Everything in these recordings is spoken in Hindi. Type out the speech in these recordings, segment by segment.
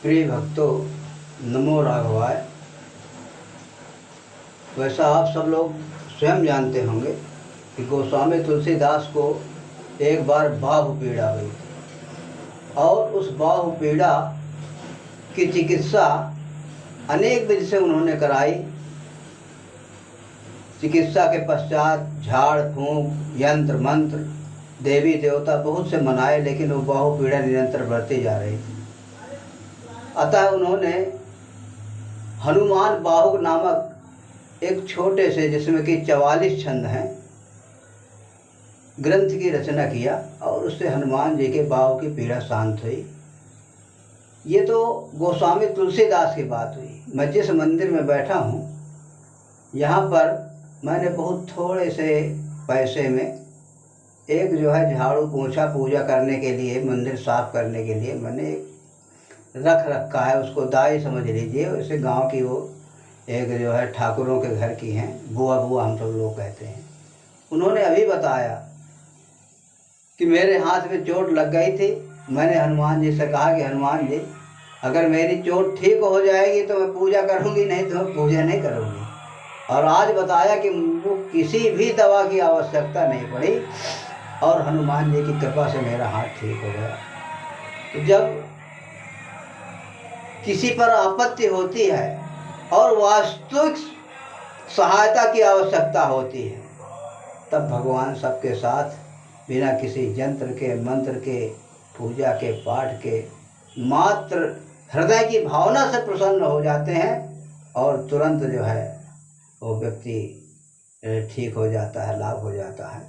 प्रिय भक्तों, नमो राघवाय। वैसा आप सब लोग स्वयं जानते होंगे कि गोस्वामी तुलसीदास को एक बार बाहु पीड़ा हुई और उस बाहु पीड़ा की चिकित्सा अनेक विधि से उन्होंने कराई। चिकित्सा के पश्चात झाड़ फूंक, यंत्र मंत्र, देवी देवता बहुत से मनाए, लेकिन वो बाहु पीड़ा निरंतर बढ़ती जा रही थी। अतः उन्होंने हनुमान बाहु नामक एक छोटे से, जिसमें कि 44 छंद हैं, ग्रंथ की रचना किया और उससे हनुमान जी के बाहु की पीड़ा शांत हुई। ये तो गोस्वामी तुलसीदास की बात हुई। मैं जिस मंदिर में बैठा हूँ, यहाँ पर मैंने बहुत थोड़े से पैसे में एक जो है झाड़ू पोंछा पूजा करने के लिए, मंदिर साफ करने के लिए मैंने रख रखा है। उसको दाई समझ लीजिए। वैसे गांव की वो एक जो है ठाकुरों के घर की हैं, बुआ हम सब लोग कहते हैं। उन्होंने अभी बताया कि मेरे हाथ में चोट लग गई थी। मैंने हनुमान जी से कहा कि हनुमान जी, अगर मेरी चोट ठीक हो जाएगी तो मैं पूजा करूँगी, नहीं तो मैं पूजा नहीं करूँगी। और आज बताया कि मुझको किसी भी दवा की आवश्यकता नहीं पड़ी और हनुमान जी की कृपा से मेरा हाथ ठीक हो गया। तो जब किसी पर आपत्ति होती है और वास्तविक सहायता की आवश्यकता होती है, तब भगवान सबके साथ बिना किसी यंत्र के, मंत्र के, पूजा के, पाठ के, मात्र हृदय की भावना से प्रसन्न हो जाते हैं और तुरंत जो है वो व्यक्ति ठीक हो जाता है, लाभ हो जाता है।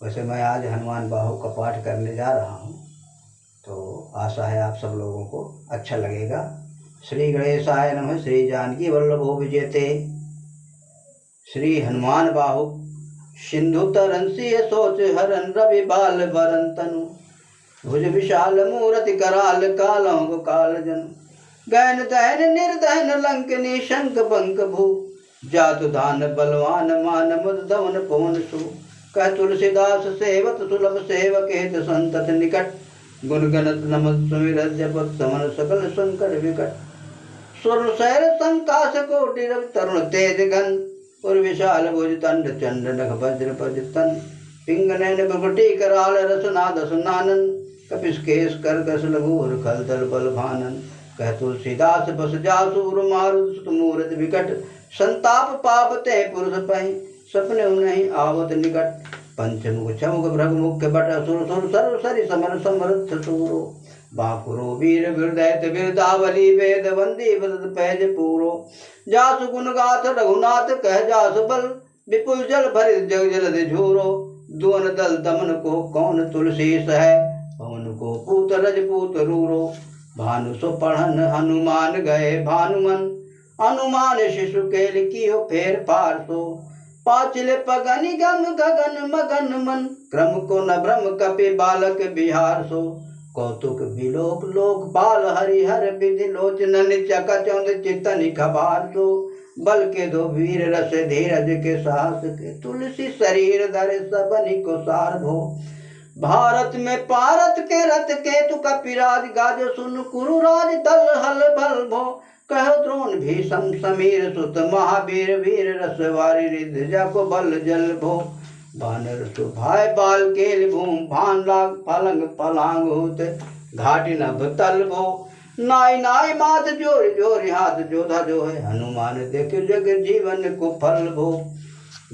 वैसे मैं आज हनुमान बाहु का पाठ करने जा रहा हूँ, तो आशा है आप सब लोगों को अच्छा लगेगा। श्री गणेशाय नमः। श्री जानकी वल्लभो विजयते। श्री हनुमान बाहु सिंधु तरंसी सोच हरन रवि बाल वरन तनु भुज विशाल मूर्ति कराल कालों काल जन गैन दहन निर्दहन लंकनी शंख बंक भू जातु दान बलवान मान मुद दवन पवन सु कह तुलसीदास सेवत सुलभ सेवक हेत संतत निकट गुण गणत नमः सुमिरत जपत समन सकल संकट विकट स्वर्ण शैर संकाश कोटि रवि तरुण तेज घन और विशाल भुज तंड चंड नख वज्र पज तन पिंग नैन भ्रुकुटी कराल रसनाद सुनानन कपिस केश कर कस लघुर खल दल बल भानन कह तुलसीदास बस जासूर मारुत सुत मूरत विकट संताप पाप ते पुरुष पहि सपने नहीं आवत निकट पंचमुख छमुख भ्रग मुख्य बट असुर सुर सर्व सरि समर समर्थ सूरो बाकुरो वीर हृदय बिरदावली वेद वंदी बदत पैज पूरो जासु गुण गाथ रघुनाथ कह जासु बल विपुल जल भरित जग जलधि झूरो दुवन दल दमन को कौन तुलसी सह पवन को पूत रजपूत रूरो भानु सो पढ़न हनुमान गए भानुमन अनुमान शिशु केल कियो फेर फार सो पाचिले पगनि गम गगन मगन मन क्रम को न भ्रम कपि बालक बिहार सो कौतुक विलोक लोक बाल हरिहर विधि लोचन चकचौंद चितनि खबार सो बल के दो वीर रस धीरज के साहस के तुलसी शरीर धरे सबनि को सार भो भारत में पारत के रथ के तु कपिराज गाज सुन कुरुराज दल हल बल भो कहो द्रोण भीषम समीर सुत महावीर वीर रसवारी रिद्ध जाको बल जल भो बानर सुभाय बाल केल भूम भान लाग पलंग पलांग होते घाटी नभ तल भो नाई नाई मात जोर जोर हाथ जोधा जो है हनुमान देख जग जीवन को फल भो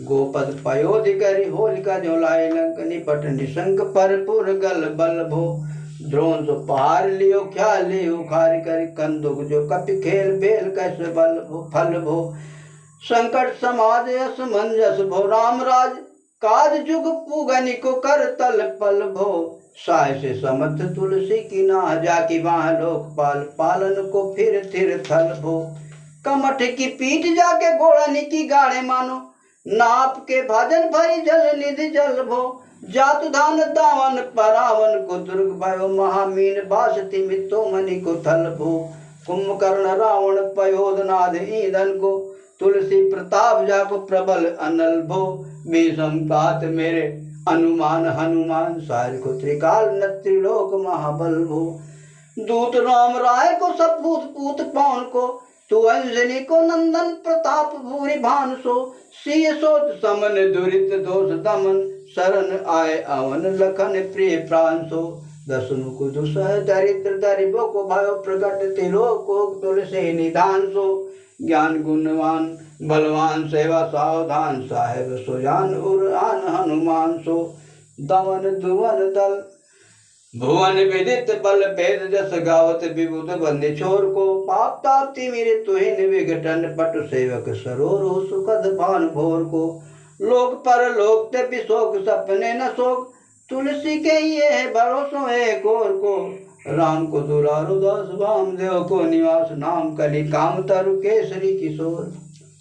गोपद पयोधि करी होलिका जो लाए लंक निपट निशंक पर पुर गल बल भो द्रोण सो पहाड़ लियो ख्याल लियो खारी करी कंदुक जो कपि खेल बेल कैसे बल भो फल भो संकट समाज असमंजस भो राम राज काज जुग पुगनि को कर तल पल भो साय से समर्थ तुलसी की ना जाकी वहाँ लोकपाल पालन को फिर थिर थल भो कमठ की पीठ जाके घोड़नी की गाड़े मानो नाप के भजन भरी जल निधि जल भो जातु धान दावन परावन को दुर्ग भयो महामीन बासति मितो मणि को थल भो कुंभकर्ण रावण पयोधनाद ईंधन को तुलसी प्रताप जाको प्रबल अनल भो भीषम कात मेरे अनुमान हनुमान सार को त्रिकाल न त्रिलोक महाबल भो दूत राम राय को सपूत पूत पौन को, तू अंजनी को नंदन प्रताप भूरि भान सो, सिय सोच समन दुरित दोष दमन, शरण आए अवन लखन प्रिय प्राण सो, दस मुख दुसह दरिद्र दरिबो को भयो प्रगट तिलोको तुलसी निधान सो, ज्ञान गुणवान बलवान सेवा सावधान, साहेब सुजान उरान हनुमान सो, दमन दुवन दल भुवन विदित बल भेद जस गावत विबुध बंदे छोर को, पाप ताप तिमिर तुहिन विघटन पटु सेवक सरोर सुखद भान भोर को, लोक पर लोक ते बिशोक सपने न शोक, तुलसी के ये है भरोसो एक और को, राम को दुलारो दास वामदेव को निवास, नाम कलि काम तरु केसरी किशोर,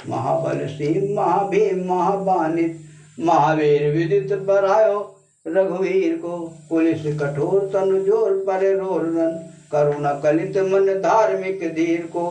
महाबल सिंह महाभीम महाबानित, महावीर विदित बरायो रघुवीर को, पुलिस कठोर तनु जोर परे रोरन, करुणा कलित मन धार्मिक धीर को,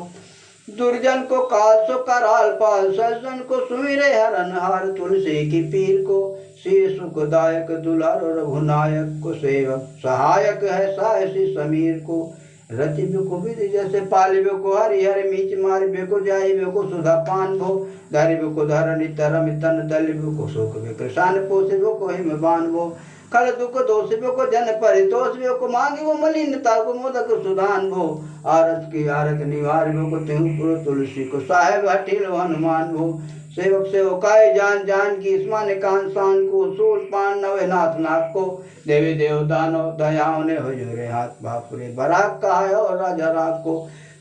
दुर्जन को काल सो कराल पाल, सज्जन को सुमिरे हरन हार, तुलसी की पीर को, श्री सुखदायक दुलारो रघुनायक को, सेवक सहायक है साहसी समीर को, रचिब को विधि जैसे पालिब को, हरि हरि मीच मारिब को, जाइब को सुधा पान भो, धरिब को धरणी तरम तन दलिब को, शोक विकृशान पोषिब को हिम बान भो, खल दुख दोषिब को जन परितोष को, मांगी वो मलिनता को मोदक सुधान भो, आरत की आरत निवारिब को, तिहु तुलसी को साहेब हठिल हनुमान भो, सेवक सेवकाय जान जान की स्मान कान शान को, सूल पान नवे नाथ नाथ को, देवी देव दानव दयाओं ने हुजूरे हाथ, बापुरे बराक कहा और राजा राग को,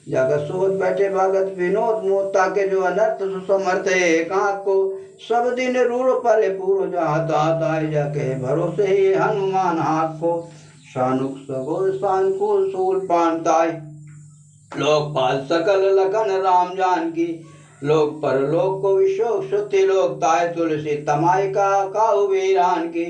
जगत सोच बैठे भगत विनोद मोता के, जो अनर्थ सुसमर्थ एक आँख को, सब दिन रूर पले पूर्व जहाँ तात आए जाके, भरोसे ही हनुमान हाथ को, शानुक सगोर शानकुल सूल पान ताय, लोकपाल सकल लखन राम जान की, लोक पर लोक को विशोक श्रुति लोक ताय, तुलसी तमाई का काहू वीरान की,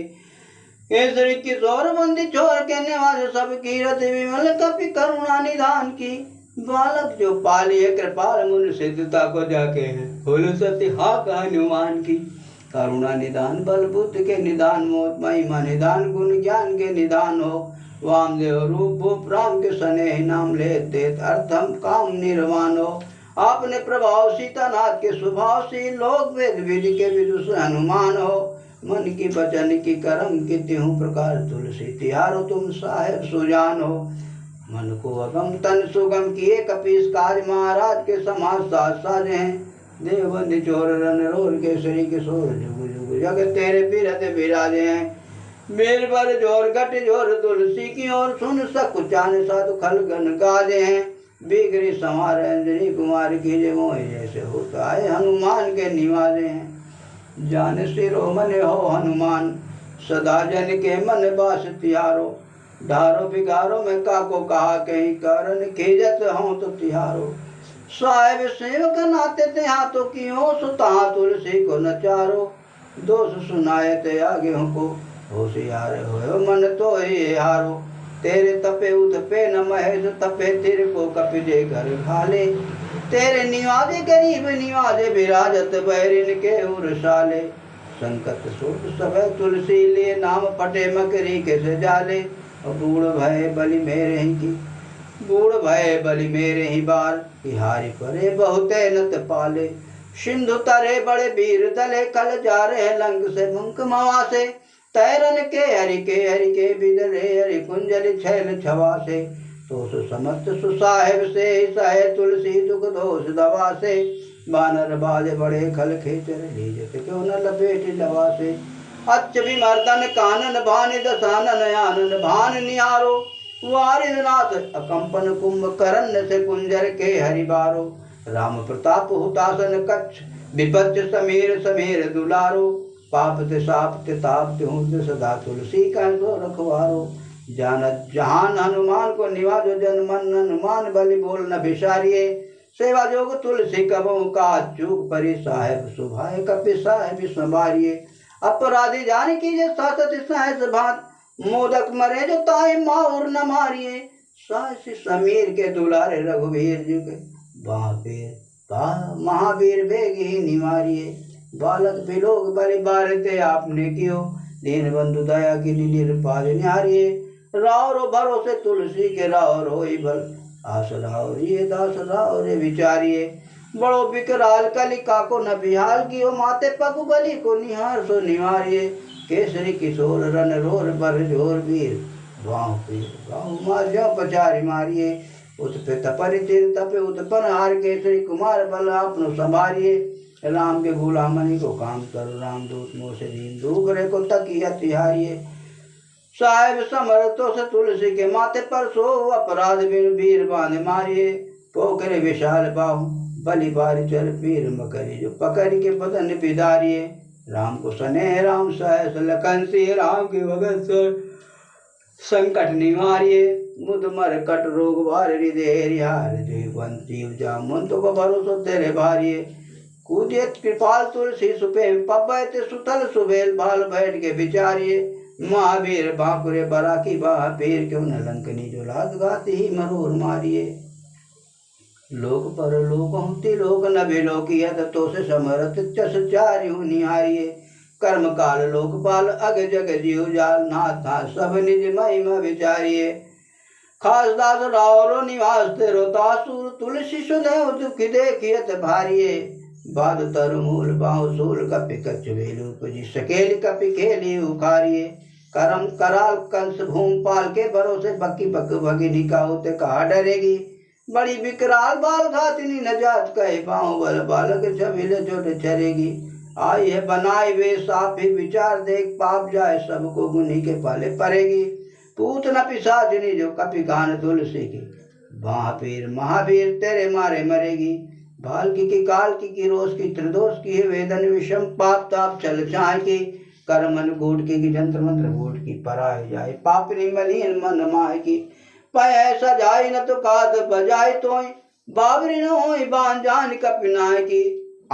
केसरी किशोर बंदी छोर के निवास, सब कीरत विमल कपि करुणा निधान की, बालक जो पालिए कृपाल मुन सिद्धता को जाके हैं, फुल सती हाक हनुमान की, करुणा निदान बल बुद्ध के निदान, मोत महिमा निदान गुण ज्ञान के निदान हो, वामदेव रूप भूप राम के स्नेह नाम लेते अर्थम काम निर्वाण हो, आपने प्रभाव सीतानाथ के स्वभाव से, लोक वेद विधि के विदुष हनुमान हो, मन की वचन की कर्म की तिहु प्रकार, तुलसी तिहारो तुम साहेब सुजान हो, मन को अगम तन सुगम किए कपीस काज, महाराज के समाज साज साजे हैं, देवबंदी चोर रन रोल केसरी किशोर, जुग जुग जग तेरे बिरद विराजे हैं, मेर बर जोर घट जोर तुलसी की ओर, सुन सकुचान साधु खलगन गाजे हैं, बिगड़ी संवार अंजनी कुमार की, जे मोह जैसे होता है हनुमान के निवाजे हैं, जान शिरोमणि हो हनुमान, सदा जन के मन बास तिहारो, ढारो बिगारो में काको कहा कहीं, कारण खेजत हों तो तिहारो, साहेब सेवक नाते ते हाथों की हो, सुता तुलसी को नचारो, दोष सुनाए ते आगे को, होशियार हो मन तो ही हारो, तेरे तपे उत पे न महेश तपे, तेरे को कपिजे घर खाले, तेरे निवाजे गरीब निवाजे विराजत, बैरिन के उरसाले, संकट सूट सब तुलसी लिए, नाम पटे मकरी के से जाले, बूढ़ भय बलि मेरे ही की, बूढ़ भय बलि मेरे ही बार, बिहारी परे बहुते नत पाले, सिंधु तरे बड़े वीर दले, कल जा रहे लंग से मुंक मवासे, तैरन के हरि के बिदरे, हरि कुंजल छैल छवा से, तो समस्त सुसाहेब से, सहे तुलसी दुख दोष दवा से, बानर बाजे बड़े खल खेचर, लीजत क्यों न लपेट लवा से, अच्छ भी मर्दन कानन भानि दसानन आनन भान निहारो, वारिदनाथ अकंपन कुंभ करन से, कुंजर के हरिबारो, राम प्रताप हुतासन कच्छ, विपच्छ समीर समीर दुलारो, पाप ते साप ते ताप ते हूँ सदा तुलसी का सो रखवारो, जानत जहान हनुमान को निवाजो जन मन, हनुमान बलि बोल न बिसारिये, सेवा जोग तुलसी कबों का चूक परी, साहेब सुभाए कपि साहेब संभारिये, अपराधी जान कीजिए सासत सहस भात, मोदक मरे जो ताई माउर न मारिये, सास समीर के दुलारे रघुवीर जी के, महावीर बेग ही निवारिये, बालक बिलोक बलि बारते आपने कियो, दीन बंधु दया की निरपाल निहारिये, राव रो भरोसे तुलसी के राव रोई भल, आस राव ये दास राव रे विचारिए। बड़ो बिकराल कली काको न बिहाल की, माते पग बलि को निहार सो निहारिए। केसरी किशोर रन रोर बर जोर वीर, वाहु पीर वाहु मार्यो पचारी मारिए। उत्पित परिचिर तपे उत्पन्न हार, केसरी कुमार बल आपनो संभारिए। राम के गुलामणि को काम करो, रामदूत मोह से दीन दूसरे को तकिया तिहारिए। साहेब समर्थों से तुलसी के माथे पर सो, अपराध बिन वीर बांध मारिए। पोखरे विशाल बाहु बलि बारी चल, पीर मकरी जो पकड़ के बदन बिदारिए। राम को सने राम सहस लखन सिंह, राम के भगत संकट निवारिए। मुद मर कट रोग बार हृदय रिहार, जीवन जीव जा मन तो भरोसो तेरे भारिए। कूदियत कृपाल तुलसी सुपेम, पबैत सुतल सुबेल भाल बैठ के विचारिए। महावीर बांकुरे बरा की बाह, पीर क्यों न लंकनी जो लाद गाती ही मरोर मारिए। लोक पर लोक होती लोक न बिलोकियत, तो से समरत चस चारियों निहारिए। कर्म काल लोकपाल अग जग जीव जाल, नाथ नाथ सब निज महिमा विचारिए। खास दास रावरो निवास तेरो तासुर, तुलसी सुदेव दुख देखियत भारिए। बाद तरु मूल बाहु सूल, कपि कच्छ वेलु उपजी सकेली, कपि खेली उखारिए। करम कराल कंस भूमपाल के भरोसे, बकी बक भगिनी का होते कहा डरेगी। बड़ी विकराल बाल घातिनी न जात कहे, बाहु बल बालक छबिले चोट चरेगी। आई है बनाई वे साफ ही विचार देख, पाप जाए सबको गुनी के पाले पड़ेगी। पूत न पिशाचिनी जो कपि गान तुलसी की, महावीर महावीर तेरे मारे मरेगी। भाल की काल की रोष की त्रिदोष की, वेदन विषम पाप ताप चल चाह की। कर्मन गूढ़ की जंत्र मंत्र गूढ़ की, पराय जाए पापनी मलिन मन माय की। पै सजाई न तो काद बजाय तोय, बाबरी न होई बान जान कपिनाय की।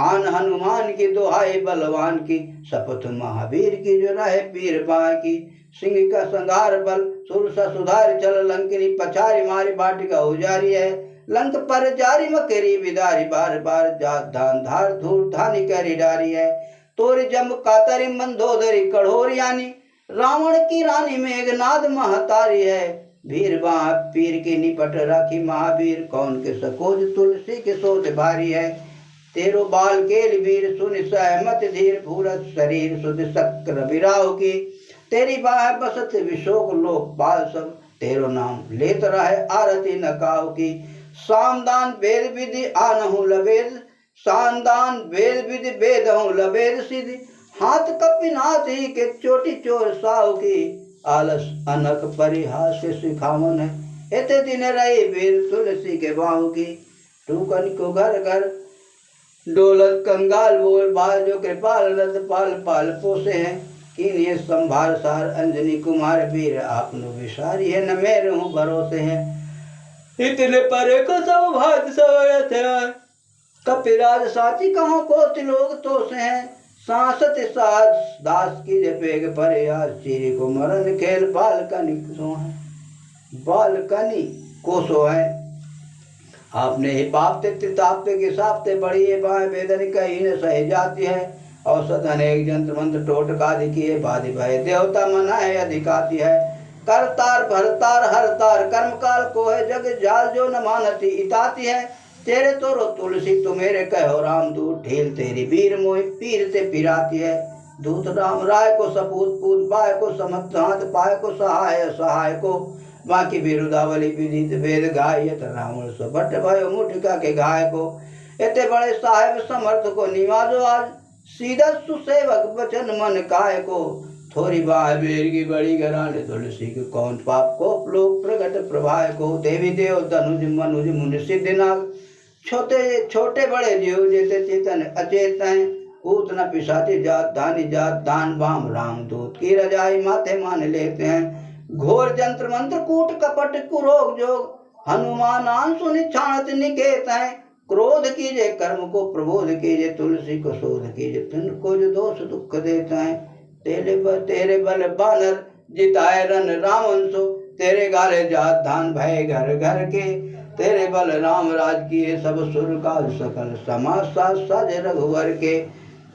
आन हनुमान की दोहाई बलवान की, शपथ महावीर की जो रहे पीर बाय की। सिंह का संगार बल सुरसा सुधार चल, लंकिनी पछारी मारी बाटिका उजारी है। लंक पर जारी मकेरी विदारी, बार बार जात धान धार धूर धानी करी डारी है। तोरी जम कातरी मंदोदरी कढ़ोरियानी, रावण की रानी मेघनाद महतारी है। भीर बाह पीर की निपट राखी, महावीर कौन के सकोज, तुलसी के सोच भारी है। तेरो बाल केल वीर सुन सहमत धीर, भूरत शरीर सुध शक्र विराव की। तेरी बाह बसत विशोक लोकपाल सब, तेरो नाम लेत रहे आरती न काव की। सामदान वेद विधि आनहु लवेद, सामदान वेद विधि वेद हूँ लवेद सिद्धि। हाथ कपिनाथ ही के चोटी चोर साव की, आलस अनक परिहास के सिखावन है। एते दिन रही वीर तुलसी के बाहु की। टूकन को घर घर डोलत कंगाल बोल, बाल जो कृपाल रत पाल पाल पोसे हैं। किन्हीं संभार सार अंजनी कुमार, वीर आपनो विसारी है, न मेरे हूँ भरोसे हैं। इतने परे को सब भात सवरत है, कपिराज साथी कहो को लोग तो से हैं। सांसत सास दास की जपेग परे, आज चीरी को मरण खेल बालकनी सो है, बालकनी को सो है। आपने ही पाप ते तापते के सापते बड़ी ये बाएं वेदन कहीं न सही जाती है। औसत अनेक जंत्र मंत्र टोटका दिखिए, बाधि भय देवता मनाए अधिकाती है। करतार भरतार हरतार कर्म काल को है, जग जाल जो न मानती इताती है। तेरे तोरो तुलसी तो मेरे कहो राम दूत, ढील तेरी वीर मोहि पीर से पिराती है। दूत राम राय को सपूत पूत, बाय को समत हाथ, पाय को सहाय सहाय को। बाकी विरुदावली विदित वेद गायत, रावण सो भट्ट भयो मुठिका के घाय को। इतने बड़े साहेब समर्थ को निवाजो आज, सीधा सुसेवक वचन मन काय को। थोड़ी बाह बेर की बड़ी घराने, तुलसी के कौन पाप को लोक प्रगट प्रभाय को। देवी देव तनुज मनुज मुनि सिद्ध नाग, छोटे छोटे बड़े जीव जैसे चेतन अचेत हैं। पूत न पिशाची जात धानी जात, दान बाम राम दूत की रजाई माथे मान लेते हैं। घोर जंत्र मंत्र कूट कपट कुरोग जोग, हनुमान आंसु निछाणत निकेत हैं। क्रोध कीजिए कर्म को प्रबोध कीजिए, तुलसी को शोध कीजिए तिन को जो दोष दुख देते हैं। तेरे बल बानर जिताए रन रामवंशो, तेरे गाले जात धान भय घर घर के। तेरे बल राम राज किए सब सुर काल सकल, समाज साज साज रघुवर के।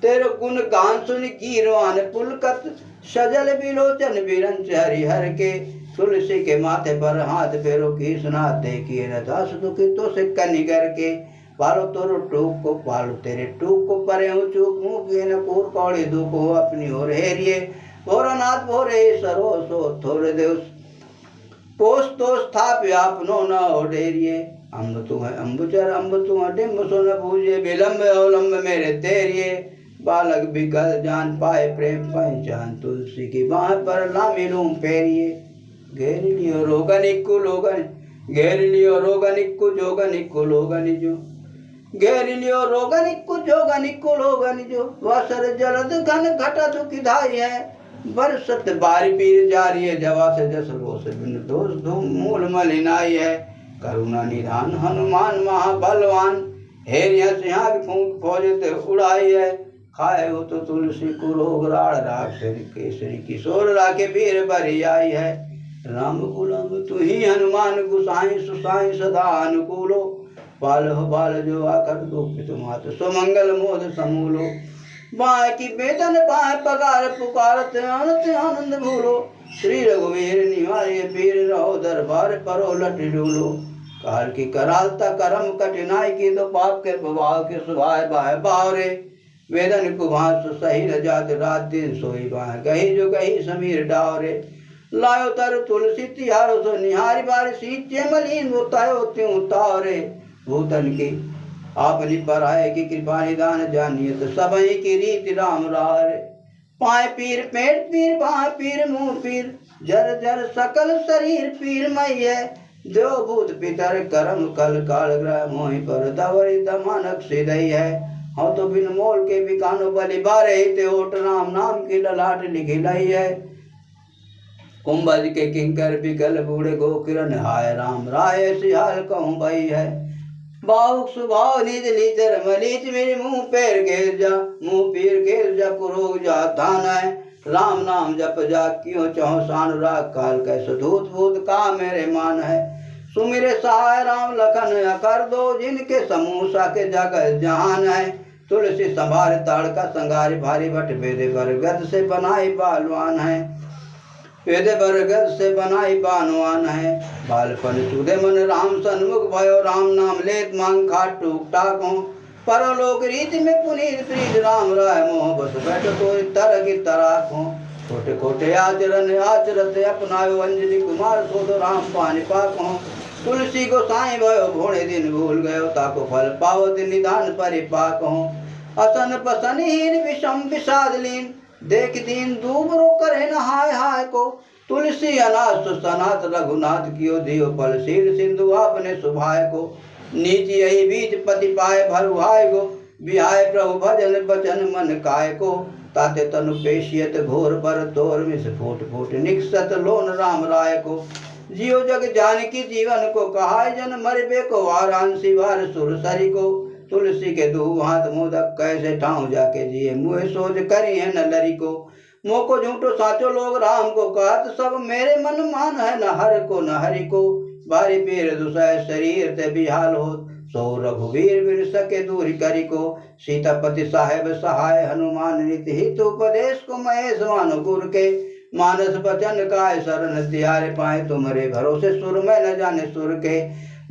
तेरे गुण गान सुन कीरवान पुलकत, सजल बिलोचन बिरंच हरिहर के। तुलसी के माथे पर हाथ फेरो की सुना देखिए न दास दुखी तो से कन्नी करके पालो तोरो टूक को पालो तेरे टूक को परे हूँ चूक मुँह पिए न कूर कौड़ी दुख हो अपनी ओर हेरिए भोरानाथ भोरे सरो सो थोड़े देव पोस तो स्थाप्य आपनो न ओडेरिए अम्ब तुम अम्बुचर अम्ब तुम डिम्ब सो न पूजे विलम्ब अवलंब मेरे तेरिए बालक बिकल जान पाए प्रेम पहचान तुलसी की बाह पर लामी लूम पेरिए घेर लियो रोगनिक्कु लोगन घेर लियो रोगनिक्कु जोगनिक्कु लोगनिजो घेर लियो रोगनिक्कु जोगनिक्कु लोगनिजो वसर जलद घन घटा दुखी धाई है बरसत बारी पीर जारी है जवा से जस रोस बिन दोष धूम मूल मलिनाई है करुणा निधान हनुमान महाबलवान हेरिया सिंह फूंक फौजते उड़ाई है खाए हो तो तुलसी को रोग राड़ राग केसरी किशोर राके पीर बरी आई है राम गुलाम तू ही हनुमान गुसाई सुसाई सदा अनुकूलो बाल हो बाल जो आकर दुख तुम्हात सुमंगल मोद समूलो बाय की वेदन बाय पगार पुकारत अनंत आनंद भूलो श्री रघुवीर निवार्य पीर रहो दरबार परो लट डूलो काल की करालता करम कठिनाई की तो पाप के प्रभाव के सुभाय बाय बावरे वेदन कुभास सही न जात रात दिन सोई बाय गही जो गही समीर डावरे लायो तर तुलसी तिहारो सो निहारी बार सींचे मलीन वो तायो त्यों तावरे भूतन की आपनी पराए की कृपा निदान जानिए तो सबई की रीति राम रारे पाए पीर पेट पीर बाह पीर मुंह पीर जर जर सकल शरीर पीर मई है देव भूत पितर करम कल काल ग्रह मोहि पर दवरी दमानक सिदई है हम तो बिन मोल के बिकानो बलि बारे ते ओट राम नाम की ललाट लिखी लई है कुंभज के किंकर बिकल बूढ़े गोकिरण हाय राम राय सिहाल कहूँ भई है बाहुक सुभाव निज लीचर मलीच मेरे मुंह पैर घेर जा मुंह पीर घेर जा कुरोग जा धान है राम नाम जप जा क्यों चहो सान राग काल कैसे धूत भूत का मेरे मान है सुमिरे सहाय राम लखन कर दो जिनके समूसा के जगह जहान है तुलसी संभार ताड़ का संगारी भारी भट वेदे बरगद से बनाई बालवान है वेदे बरगद से बनाई बानवान है बालपन सुधे मन राम सन्मुख भयो राम नाम लेत मांग खाट टूक टाको परलोक रीति में पुनीत प्रीत राम राय मोह बस बैठ तो तर की तराको छोटे छोटे आचरण आचरत अपनायो अंजलि कुमार सो तो राम पानी पाको तुलसी को साई भयो घोड़े दिन भूल गयो ताको फल पावत निधान परिपाक हो असन पसनहीन विषम विषाद लीन देख दीन दूबरो करे न हाय हाय को तुलसी अनाथ सनाथ रघुनाथ कियो दियो पलशील सिंधु आपने सुभाय को नीच यही बीच पति पाए भरुहाय गो बिहाय प्रभु भजन बचन मन काय को ताते तनु पेशियत घोर पर तोर मिस फूट फूट निकसत लोन राम राय को जियो जग जानकी जीवन को कहाय जन मरबे को वाराणसी वार सुरसरी को तुलसी के दो हाथ मोदक कैसे ठाऊं जाके जिए मुँह सोच करी है न लरी को मोको झूठो साचो लोग राम को कहत सब मेरे मन मान है न हर को न हरि को बारी पीर दुसह शरीर ते बिहाल हो सो रघुवीर बिर सके दूरी करी को सीतापति साहेब सहाय हनुमान नित हित उपदेश को महेश मानो गुर के मानस बचन काय शरण तिहारे पाए तुम्हारे भरोसे सुर में न जाने सुर के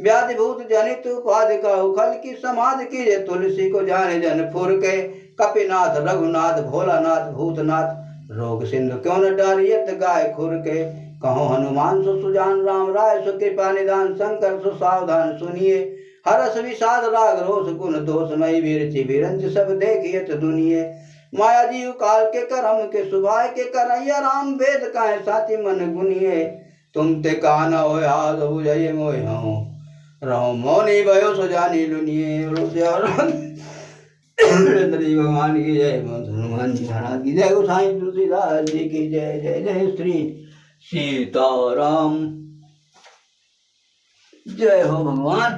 व्याधि भूत जनित उपाधि का उखल की समाधि कीजिए तुलसी को जाने जन फुर के कपिनाथ रघुनाथ भोलानाथ भूतनाथ रोग सिंधु क्यों न डारियत गाय खुर के कहो हनुमान सु सुजान राम राय सु कृपा निदान शंकर सु सावधान सुनिए हरस विषाद राग रोष गुण दोषमयी वीरचि विरंज सब देखियत दुनिये माया जीव काल के करम के सुभाय के करैया राम वेद काहे साची मन गुनिए तुम ते काना हो हाथ बुझाइए मोय हूँ रहो मौनी भयो सो जानी लुनिए भगवान की जय हनुमान जी महाराज की जय गोसाई तुलसीदास जी की जय जय जय श्री सीताराम जय हो भगवान।